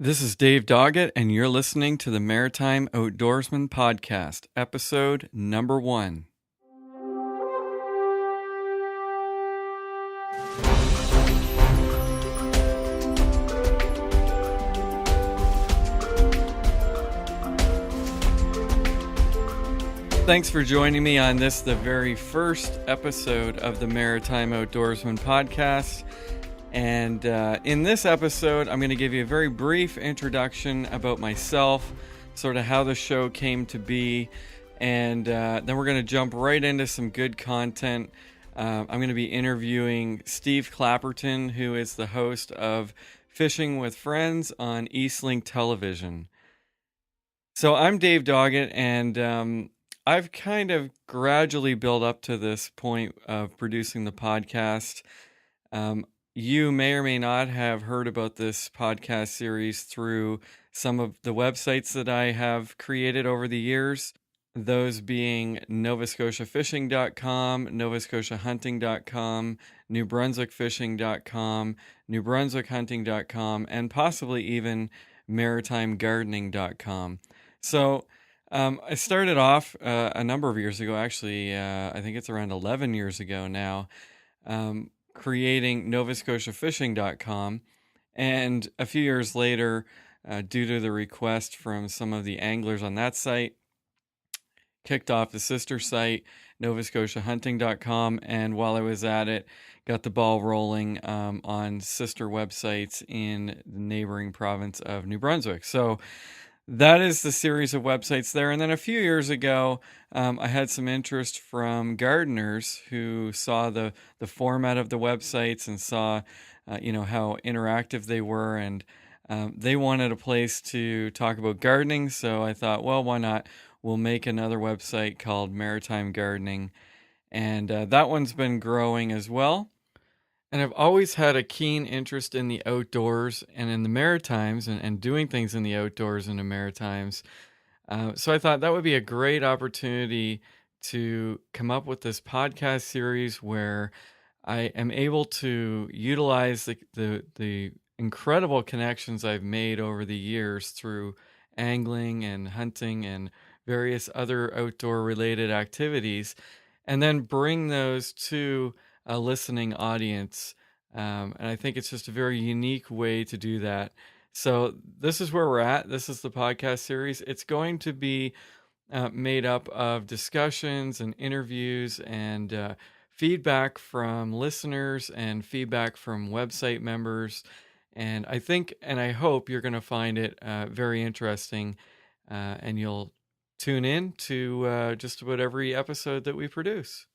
This is Dave Doggett, and you're listening to the Maritime Outdoorsman Podcast, episode number 1. Thanks for joining me on this, the very first episode of the Maritime Outdoorsman Podcast. And in this episode, I'm going to give you a very brief introduction about myself, sort of how the show came to be, and then we're going to jump right into some good content. I'm going to be interviewing Steve Clapperton, who is the host of Fishing with Friends on EastLink television. So I'm Dave Doggett, and I've kind of gradually built up to this point of producing the podcast. You may or may not have heard about this podcast series through some of the websites that I have created over the years, those being NovaScotiaFishing.com, NovaScotiaHunting.com, NewBrunswickFishing.com, NewBrunswickHunting.com, and possibly even MaritimeGardening.com. So I started off a number of years ago, actually, I think it's around 11 years ago now, creating NovaScotiaFishing.com, and a few years later, due to the request from some of the anglers on that site, kicked off the sister site, NovaScotiaHunting.com, and while I was at it, got the ball rolling on sister websites in the neighboring province of New Brunswick. So that is the series of websites there. And then a few years ago, I had some interest from gardeners who saw the format of the websites and saw, how interactive they were. And they wanted a place to talk about gardening. So I thought, well, why not? We'll make another website called Maritime Gardening. And that one's been growing as well. And I've always had a keen interest in the outdoors and in the Maritimes and doing things in the outdoors and the Maritimes. So I thought that would be a great opportunity to come up with this podcast series where I am able to utilize the incredible connections I've made over the years through angling and hunting and various other outdoor related activities, and then bring those to a listening audience. And I think it's just a very unique way to do that. So this is where we're at. This is the podcast series. It's going to be made up of discussions and interviews and feedback from listeners and feedback from website members. And I think and I hope you're going to find it very interesting, and you'll tune in to just about every episode that we produce.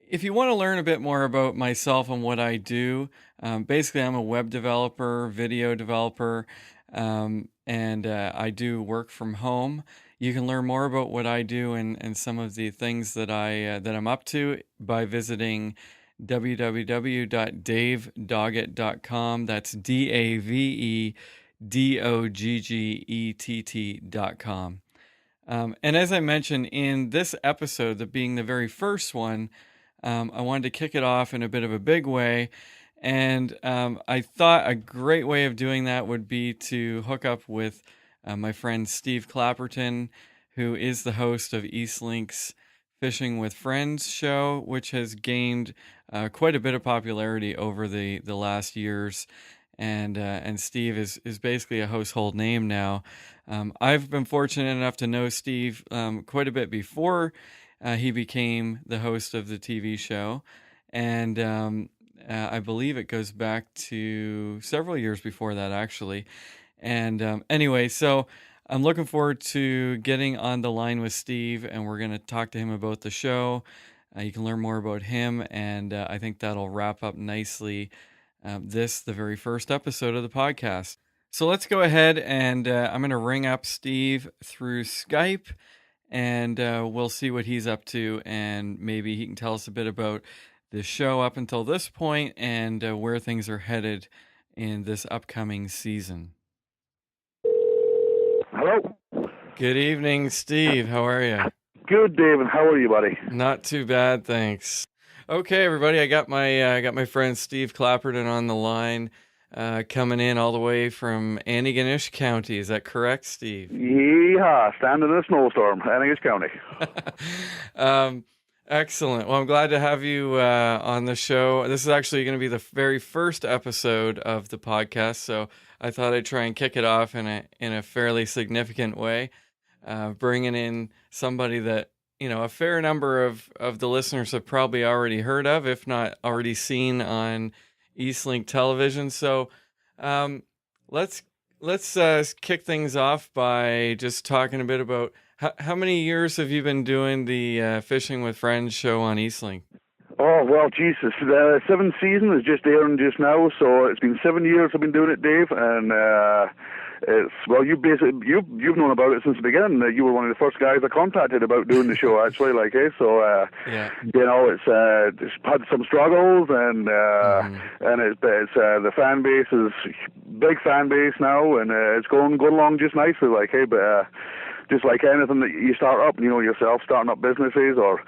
If you want to learn a bit more about myself and what I do, basically I'm a web developer, video developer, and I do work from home. You can learn more about what I do and some of the things that I'm up to by visiting www.davedoggett.com. That's DAVEDOGGETT.com. And as I mentioned in this episode, that being the very first one, I wanted to kick it off in a bit of a big way, and I thought a great way of doing that would be to hook up with my friend Steve Clapperton, who is the host of EastLink's Fishing with Friends show, which has gained quite a bit of popularity over the last years, and Steve is basically a household name now. I've been fortunate enough to know Steve quite a bit before he became the host of the TV show, and I believe it goes back to several years before that, actually. And anyway, so I'm looking forward to getting on the line with Steve, and we're going to talk to him about the show. You can learn more about him, and I think that'll wrap up nicely the very first episode of the podcast. So let's go ahead, and I'm going to ring up Steve through Skype, and we'll see what he's up to, and maybe he can tell us a bit about the show up until this point and where things are headed in this upcoming season. Hello. Good evening, Steve. How are you? Good, David. How are you, buddy? Not too bad, thanks. Okay, everybody. I got my friend Steve Clapperton on the line. coming in all the way from Antigonish County. Is that correct, Steve? Yeehaw, standing in a snowstorm, Antigonish County. Excellent. Well, I'm glad to have you on the show. This is actually going to be the very first episode of the podcast, so I thought I'd try and kick it off in a fairly significant way, bringing in somebody that a fair number of the listeners have probably already heard of, if not already seen on EastLink television. So let's kick things off by just talking a bit about how many years have you been doing the Fishing with Friends show on EastLink? Oh, well, Jesus. The 7th season is just airing just now, so it's been 7 years I've been doing it, Dave, and you've known about it since the beginning. You were one of the first guys I contacted about doing the show, actually, Yeah. It's had some struggles, and it's the fan base is big fan base now, and it's going along just nicely, but just like anything that you start up, yourself, starting up businesses or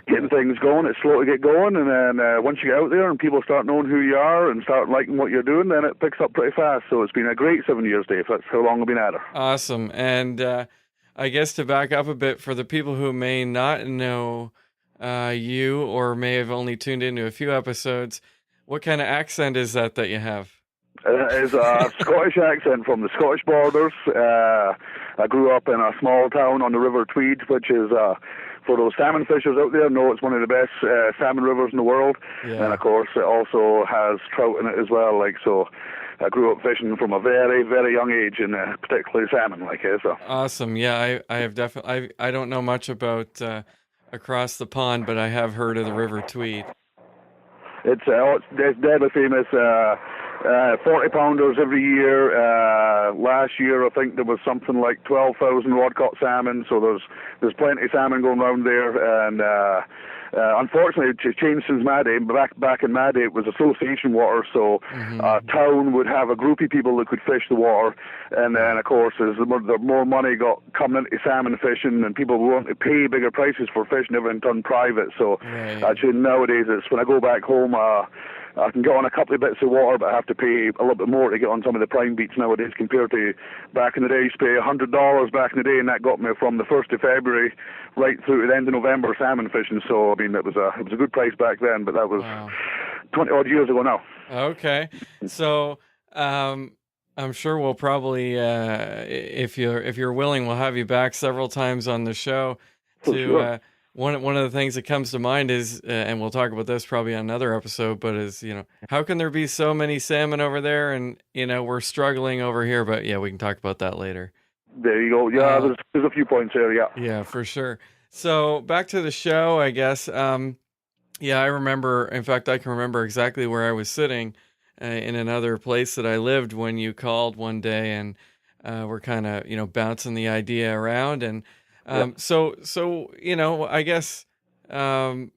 getting things going, it's slow to get going, and then once you get out there and people start knowing who you are and start liking what you're doing, then it picks up pretty fast. So it's been a great 7 years, Dave. That's how long I've been at it. Awesome. And I guess to back up a bit, for the people who may not know you or may have only tuned into a few episodes, what kind of accent is that you have? It's a Scottish accent from the Scottish borders. I grew up in a small town on the River Tweed, which is, for those salmon fishers out there, know it's one of the best salmon rivers in the world. Yeah. And, of course, it also has trout in it as well. So I grew up fishing from a very, very young age, and particularly salmon. So. Awesome. Yeah, I have definitely. I don't know much about across the pond, but I have heard of the River Tweed. It's deadly famous. 40 pounders every year. Last year, I think there was something like 12,000 rod caught salmon. So there's plenty of salmon going around there. And unfortunately, it's changed since my day. Back in my day, it was association water. So a town would have a group of people that could fish the water. And then, of course, as the more money got coming into salmon fishing, and people wanted to pay bigger prices for fishing, everything turned private. So actually nowadays, it's when I go back home, I can get on a couple of bits of water, but I have to pay a little bit more to get on some of the prime beats nowadays compared to back in the day. I used to pay $100 back in the day, and that got me from the 1st of February right through to the end of November salmon fishing. So, I mean, it was a good price back then, but that was 20-odd years ago now. Okay. So, I'm sure we'll probably, if you're willing, we'll have you back several times on the show to... One of the things that comes to mind is, and we'll talk about this probably on another episode, but is, how can there be so many salmon over there and, we're struggling over here, but we can talk about that later. There you go. Yeah, there's a few points there, yeah. Yeah, for sure. So back to the show, I guess. I remember, in fact, I can remember exactly where I was sitting in another place that I lived when you called one day, and we're kind of, bouncing the idea around, and so I guess that's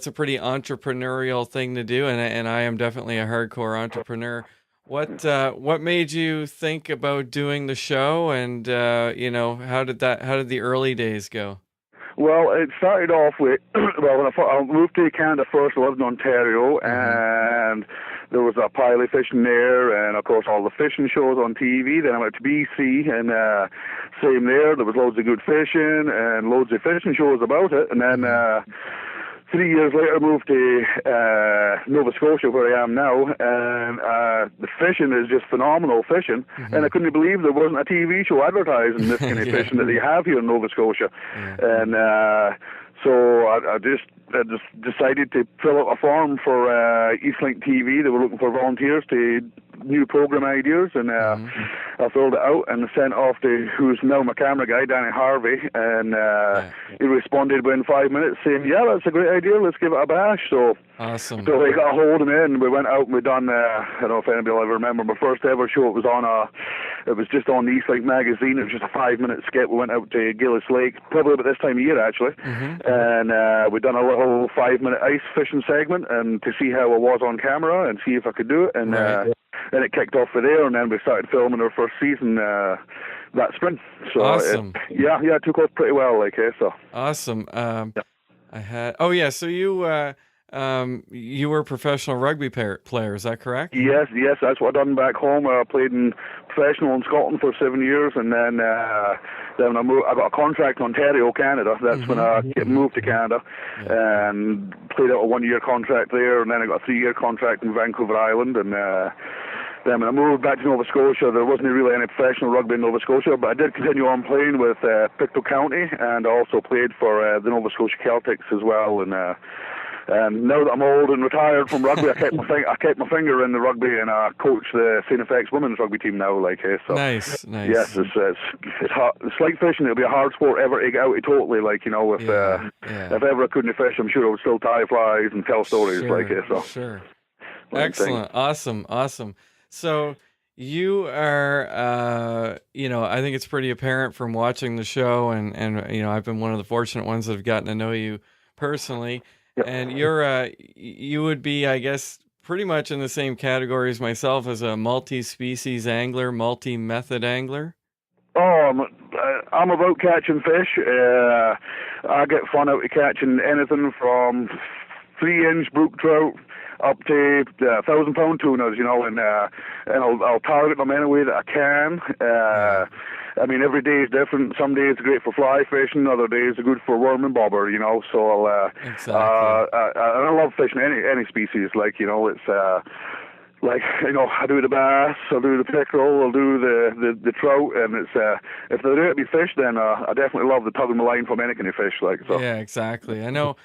a pretty entrepreneurial thing to do, and I am definitely a hardcore entrepreneur. What made you think about doing the show, and how did the early days go? Well, it started off with, when I moved to Canada first. I lived in Ontario, and there was a pile of fishing there, and of course all the fishing shows on TV. Then I went to BC, and same there. There was loads of good fishing and loads of fishing shows about it. And then 3 years later, I moved to Nova Scotia, where I am now, and the fishing is just phenomenal fishing. And I couldn't believe there wasn't a TV show advertising this kind of fishing that they have here in Nova Scotia. And so I just decided to fill out a form for EastLink TV. They were looking for volunteers to new program ideas, and I filled it out and sent it off to who's now my camera guy, Danny Harvey, and he responded within 5 minutes saying, yeah, that's a great idea, let's give it a bash. So awesome. So they got a hold of me, and we went out and we done, I don't know if anybody will ever remember, my first ever show. It was just on the EastLink magazine. It was just a 5-minute skit. We went out to Gillis Lake, probably about this time of year actually, and we done a little 5-minute ice fishing segment, and to see how I was on camera and see if I could do it, and then it kicked off for there, and then we started filming our first season that spring. So awesome. It took off pretty well, so. Awesome. So you you were a professional rugby player. Is that correct? Yes, that's what I done back home. I played in professional in Scotland for 7 years, and then I got a contract in Ontario, Canada. That's when I moved to Canada, and played out a 1-year contract there, and then I got a 3-year contract in Vancouver Island, and then when I moved back to Nova Scotia, there wasn't really any professional rugby in Nova Scotia, but I did continue on playing with Pictou County, and I also played for the Nova Scotia Celtics as well, and now that I'm old and retired from rugby, I kept my finger in the rugby, and I coach the St. FX women's rugby team now. So nice. Yes, it's hard. It's like fishing. It'll be a hard sport ever to get out totally. If ever I couldn't fish, I'm sure I would still tie flies and tell stories Sure. Excellent. Awesome. So you are, I think it's pretty apparent from watching the show, and I've been one of the fortunate ones that have gotten to know you personally. Yep. And you would be, I guess, pretty much in the same category as myself as a multi-species angler, multi-method angler. Oh, I'm about catching fish. I get fun out of catching anything from 3-inch brook trout up to 1,000-pound tunas, and I'll target them any way that I can. Every day is different. Some days are great for fly fishing, other days are good for worm and bobber, so Exactly. I love fishing any species, it's I do the bass, I'll do the pickerel, I'll do the trout, and it's if they're there to be fish, then I definitely love the tugging the line from any kind of fish, so. Yeah, exactly. I know.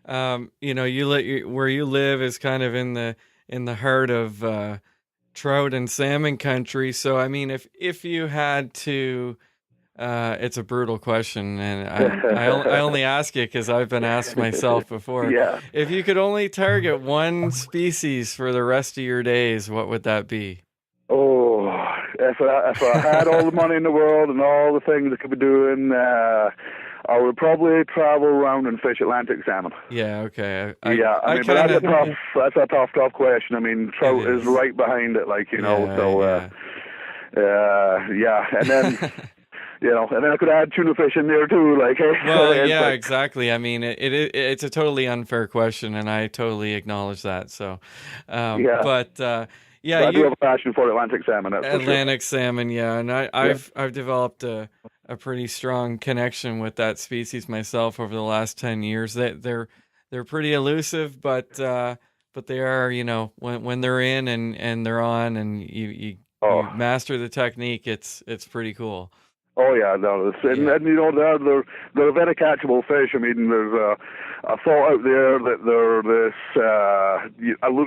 Where you live is kind of in the heart of trout and salmon country. So, I mean, if you had to, it's a brutal question, and I only ask it because I've been asked myself before. Yeah. If you could only target one species for the rest of your days, what would that be? Oh, if I had all the money in the world and all the things I could be doing, I would probably travel around and fish Atlantic salmon. Yeah, okay. But that's a tough question. I mean, trout is right behind it, and then, and then I could add tuna fish in there too, Well, yeah, exactly. I mean, it's a totally unfair question, and I totally acknowledge that. So, but I do have a passion for Atlantic salmon. Atlantic salmon, yeah, and I've developed a pretty strong connection with that species myself over the last 10 years. They're pretty elusive, but they are, when they're in and they're on, and you master the technique, it's pretty cool. Oh yeah, no, and they're a very catchable fish. I mean, there's a thought out there that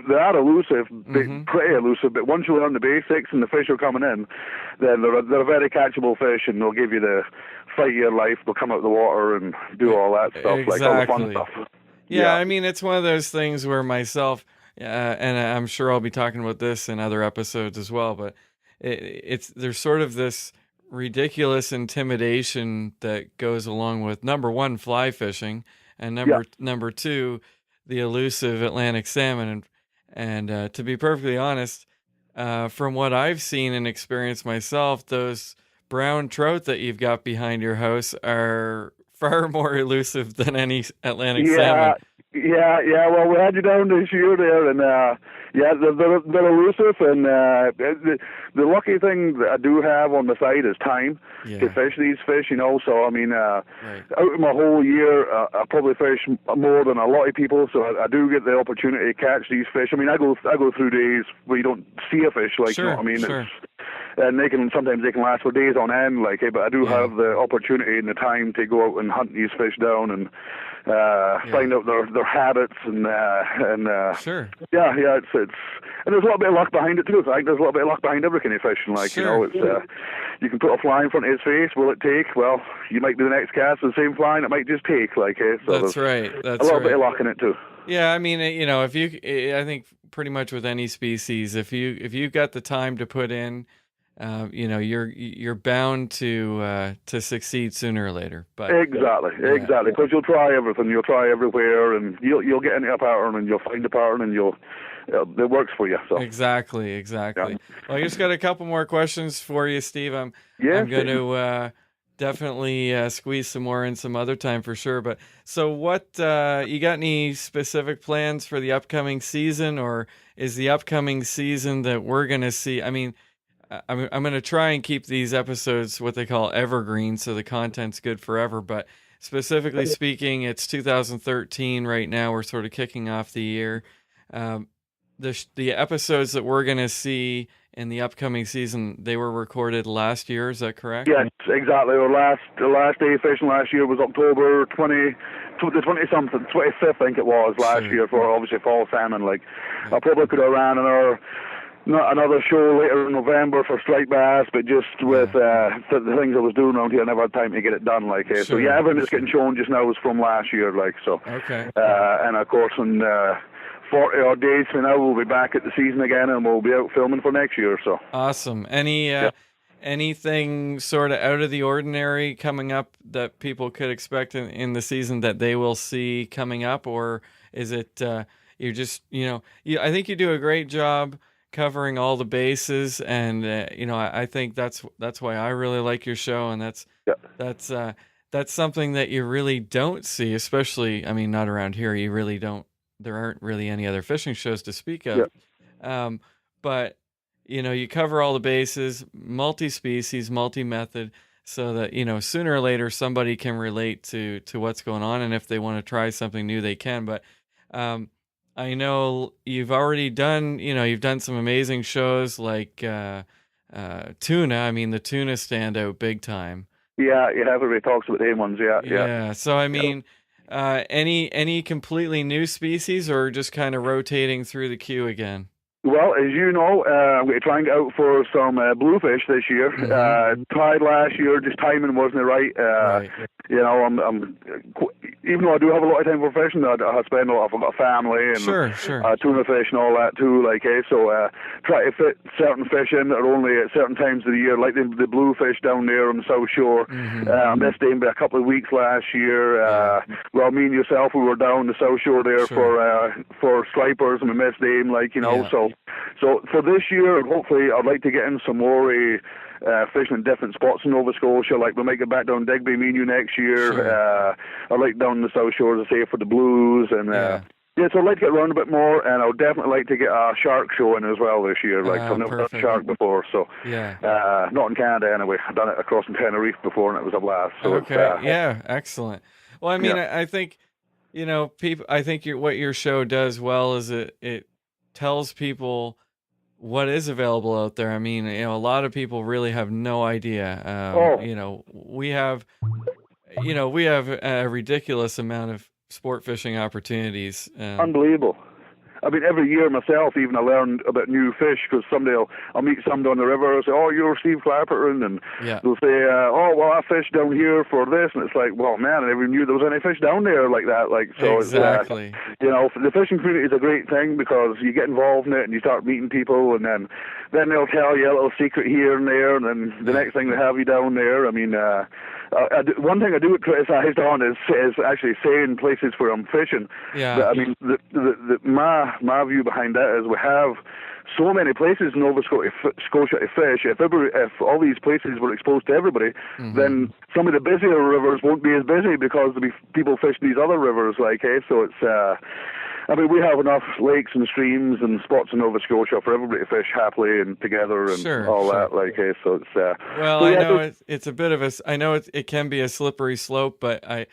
they are elusive, pretty elusive. But once you learn the basics and the fish are coming in, then they're a very catchable fish, and they'll give you the fight of your life. They'll come out of the water and do all that stuff, exactly. all the fun stuff. Yeah, I mean, it's one of those things where myself, and I'm sure I'll be talking about this in other episodes as well, but there's sort of this ridiculous intimidation that goes along with, number one, fly fishing, and number two, the elusive Atlantic salmon. And to be perfectly honest, from what I've seen and experienced myself, those brown trout that you've got behind your house are far more elusive than any Atlantic salmon. Yeah. Well, we had you down this year there, and they're elusive. And the lucky thing that I do have on the side is time to fish these fish. So I mean, out of my whole year, I probably fish more than a lot of people. So I do get the opportunity to catch these fish. I mean, I go through days where you don't see a fish, you know what I mean. Sure. And sometimes they can last for days on end, but I do have the opportunity and the time to go out and hunt these fish down and find out their habits and sure. It's and there's a little bit of luck behind it too. I think there's a little bit of luck behind every kind of fishing. It's you can put a fly in front of his face. Will it take? Well, you might do the next cast with the same fly, and it might just take. So that's right. That's a little bit of luck in it too. Yeah, I mean, I think pretty much with any species, if you've got the time to put in, you're bound to succeed sooner or later. But exactly, because you'll try everything, you'll try everywhere, and you'll get into a pattern, and you'll find a pattern, and it works for you. So exactly. Yeah. Well, I just got a couple more questions for you, Steve. I'm going to definitely squeeze some more in some other time for sure. But so what, you got any specific plans for the upcoming season, or is the upcoming season that we're going to see? I mean, I'm going to try and keep these episodes what they call evergreen, so the content's good forever. But specifically speaking, it's 2013 right now. We're sort of kicking off the year. The episodes that we're going to see in the upcoming season, they were recorded last year. Is that correct? Yes, exactly. The last day of fishing last year was October 25th, I think it was last year, for obviously fall salmon. Like, I probably could have ran another show later in November for striped bass, but just with the things I was doing around here, I never had time to get it done. Like, so yeah, everything that's getting shown just now is from last year. Like, so. Okay. And of course, in 40 odd days from now, we'll be back at the season again, and we'll be out filming for next year. So. Awesome. Anything sort of out of the ordinary coming up that people could expect in the season that they will see coming up, or is it you're just I think you do a great job covering all the bases, and I think that's why I really like your show, and that's something that you really don't see, especially, I mean, not around here. You really don't. There aren't really any other fishing shows to speak of. But you cover all the bases, multi-species, multi-method, so that sooner or later somebody can relate to what's going on, and if they want to try something new, they can. But I know you've already done, you've done some amazing shows like tuna. I mean, the tuna stand out big time. Yeah, everybody talks about them ones. Yeah. So I mean, any completely new species, or just kind of rotating through the queue again? Well, as you know, I'm going to try and get out for some bluefish this year. Tried last year, just timing wasn't right. I'm even though I do have a lot of time for fishing, I spend a lot. I've got a family and tuna fish and all that too. So try to fit certain fish in that are only at certain times of the year, like the bluefish down there on the South Shore. Missed them by a couple of weeks last year. Well, me and yourself, we were down the South Shore there for stripers, and we missed them. So for this year, hopefully, I'd like to get in some more fishing in different spots in Nova Scotia. Like, we might get back down Digby, me and you, next year. I'd like down the South Shore, as I say, for the blues. And so I'd like to get around a bit more, and I would definitely like to get a shark show in as well this year. I've never done a shark before, so not in Canada anyway. I've done it across in Tenerife before, and it was a blast. So excellent. Well, I mean, I think people. I think what your show does well is it tells people what is available out there. I mean, a lot of people really have no idea. We have a ridiculous amount of sport fishing opportunities. Unbelievable. I mean, every year myself, even I learn about new fish, because someday I'll meet somebody on the river and say, "Oh, you're Steve Clapperton," and they'll say, "Oh, well, I fished down here for this," and it's like, "Well, man, I never knew there was any fish down there like that." Exactly. The fishing community is a great thing, because you get involved in it and you start meeting people, and then they'll tell you a little secret here and there, and then the next thing they have you down there. I mean, one thing I do get criticized on is actually saying places where I'm fishing. But, I mean, my view behind that is we have so many places in Nova Scotia to fish. If all these places were exposed to everybody, then some of the busier rivers won't be as busy, because there'll be people fishing these other rivers. So it's. I mean, we have enough lakes and streams and spots in Nova Scotia for everybody to fish happily and together and all that. So it's. I know it's a bit of a. I know it can be a slippery slope, but I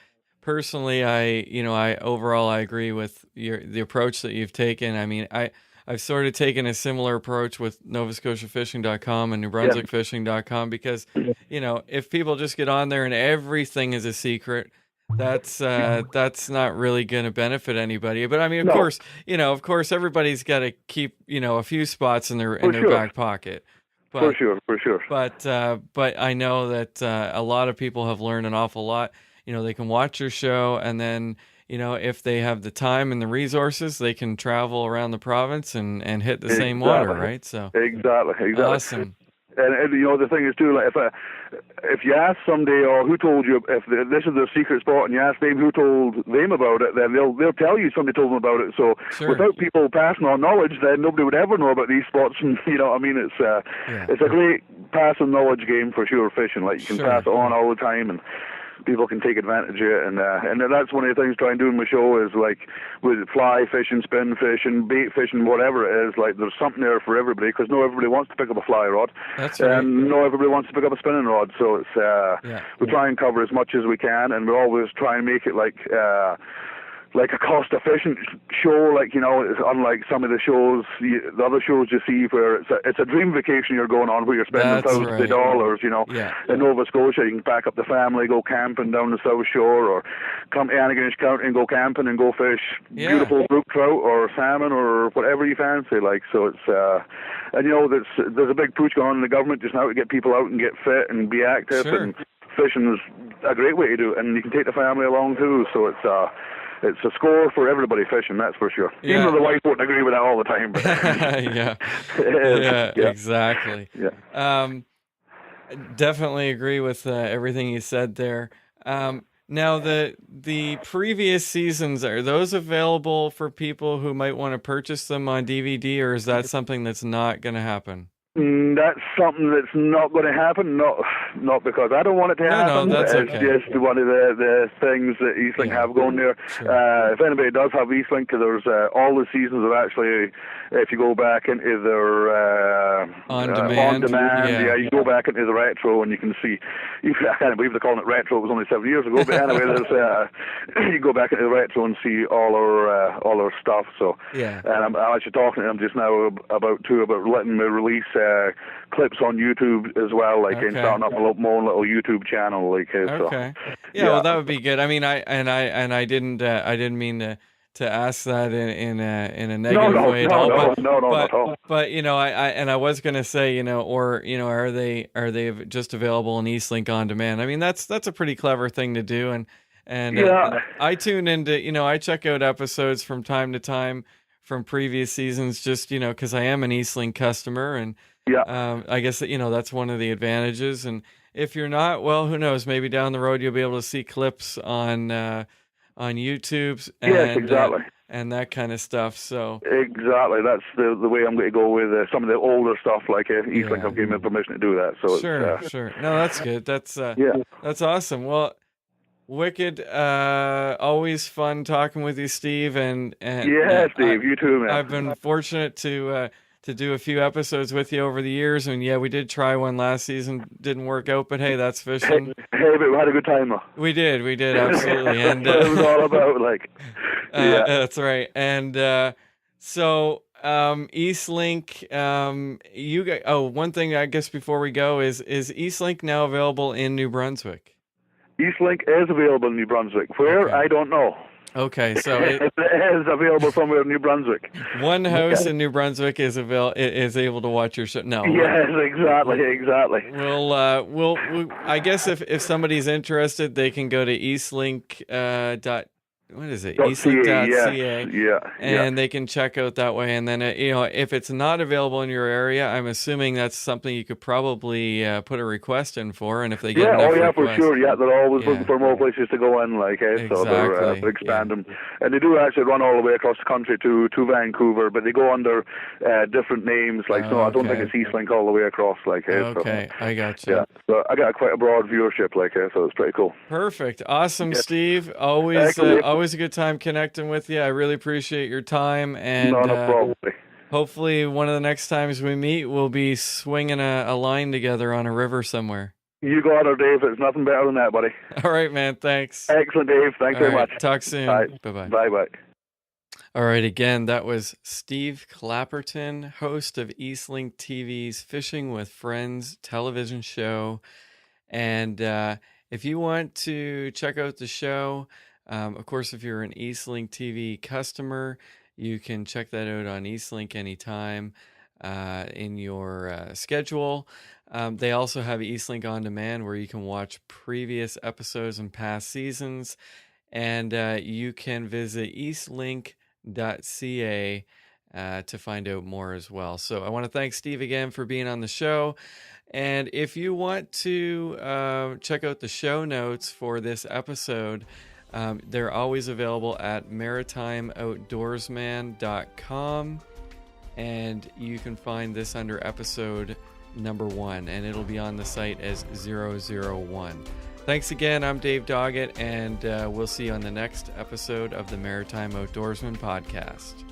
overall I agree with the approach that you've taken. I mean, I've sort of taken a similar approach with NovaScotiaFishing.com and NewBrunswickFishing.com, because if people just get on there and everything is a secret, that's not really going to benefit anybody. But I mean, of course, everybody's got to keep a few spots in their back pocket. But, for sure. But I know that a lot of people have learned an awful lot. They can watch your show, and then if they have the time and the resources, they can travel around the province and hit the same water, right? So exactly. Awesome. And you know, the thing is too, like if you ask somebody, or who told you, if this is their secret spot, and you ask them who told them about it, then they'll tell you somebody told them about it. So without people passing on knowledge, then nobody would ever know about these spots. And you know, I mean, it's a great passing knowledge game for sure. Fishing, like you can pass it on all the time, and people can take advantage of it, and that's one of the things I try and do in my show is like with fly fishing, spin fishing, bait fishing, whatever it is, like there's something there for everybody, because not everybody wants to pick up a fly rod, and not everybody wants to pick up a spinning rod. So it's we try and cover as much as we can, and we always try and make it like a cost-efficient show, like, you know, it's unlike some of the shows, the other shows you see where it's a dream vacation you're going on, where you're spending thousands of dollars, you know. In Nova Scotia, you can pack up the family, go camping down the South Shore, or come to Antigonish County and go camping and go fish beautiful brook trout or salmon or whatever you fancy, like. So it's, and you know, there's a big push going on in the government just now to get people out and get fit and be active, and fishing is a great way to do it, and you can take the family along too, so it's a score for everybody fishing, that's for sure. Even though the wife wouldn't agree with that all the time. But exactly. Definitely agree with everything you said there. Now, the previous seasons, are those available for people who might want to purchase them on DVD, or is that something that's not going to happen? That's something that's not going to happen, not because I don't want it to happen. No, that's it's just one of the things that EastLink have going there. If anybody does have EastLink, there's all the seasons are actually, if you go back into their on demand, you go back into the retro and you can see. I can't believe they're calling it retro. It was only 7 years ago, but anyway, there's you go back into the retro and see all our stuff. So and I'm actually talking to them just now about letting me release clips on YouTube as well, like and starting up my own little YouTube channel, like. Well, that would be good. I mean, I didn't mean to ask that in a negative way at all. Not at all. But you know, I was gonna say, you know, or you know, are they just available in EastLink on demand? I mean, that's a pretty clever thing to do, and I tune into, you know, I check out episodes from time to time from previous seasons, just, you know, because I am an EastLink customer, and I guess that, you know, that's one of the advantages. And if you're not, well, who knows? Maybe down the road you'll be able to see clips on YouTube and that kind of stuff. So exactly, that's the way I'm going to go with some of the older stuff. Like EastLink have given me permission to do that. So sure. No, that's good. That's awesome. Well, wicked. Always fun talking with you, Steve. And Steve, you too, man. I've been fortunate to do a few episodes with you over the years, and we did try one last season. Didn't work out, but hey, that's fishing. Hey, but we had a good time though. We did absolutely. And it was all about, like, that's right. And so EastLink, you got, one thing I guess before we go is EastLink now available in New Brunswick? EastLink is available in New Brunswick. Where? I don't know. Okay, so it is available somewhere in New Brunswick. One host in New Brunswick is able to watch your show. No. Yes, exactly. We'll I guess if somebody's interested, they can go to EastLink EastLink.ca, and they can check out that way. And then if it's not available in your area, I'm assuming that's something you could probably put a request in for. And if they get for sure, they're always looking for more places to go in, like, so they're expanding. And they do actually run all the way across the country to Vancouver, but they go under different names, like, so I don't think it's EastLink all the way across, like. I got you. So I got quite a broad viewership, like, so it's pretty cool. Perfect, awesome, Steve. Always a good time connecting with you. I really appreciate your time, and no problem. Hopefully one of the next times we meet, we'll be swinging a line together on a river somewhere. You got it, Dave. It's nothing better than that, buddy. All right, man. Thanks. Excellent, Dave. Thanks very much. Talk soon. Bye-bye. Bye-bye. All right, again, that was Steve Clapperton, host of EastLink TV's Fishing with Friends television show. And if you want to check out the show, of course, if you're an EastLink TV customer, you can check that out on EastLink anytime in your schedule. They also have EastLink On Demand, where you can watch previous episodes and past seasons. And you can visit eastlink.ca to find out more as well. So I want to thank Steve again for being on the show. And if you want to check out the show notes for this episode, they're always available at maritimeoutdoorsman.com. And you can find this under episode number 1, and it'll be on the site as 001. Thanks again. I'm Dave Doggett, and we'll see you on the next episode of the Maritime Outdoorsman Podcast.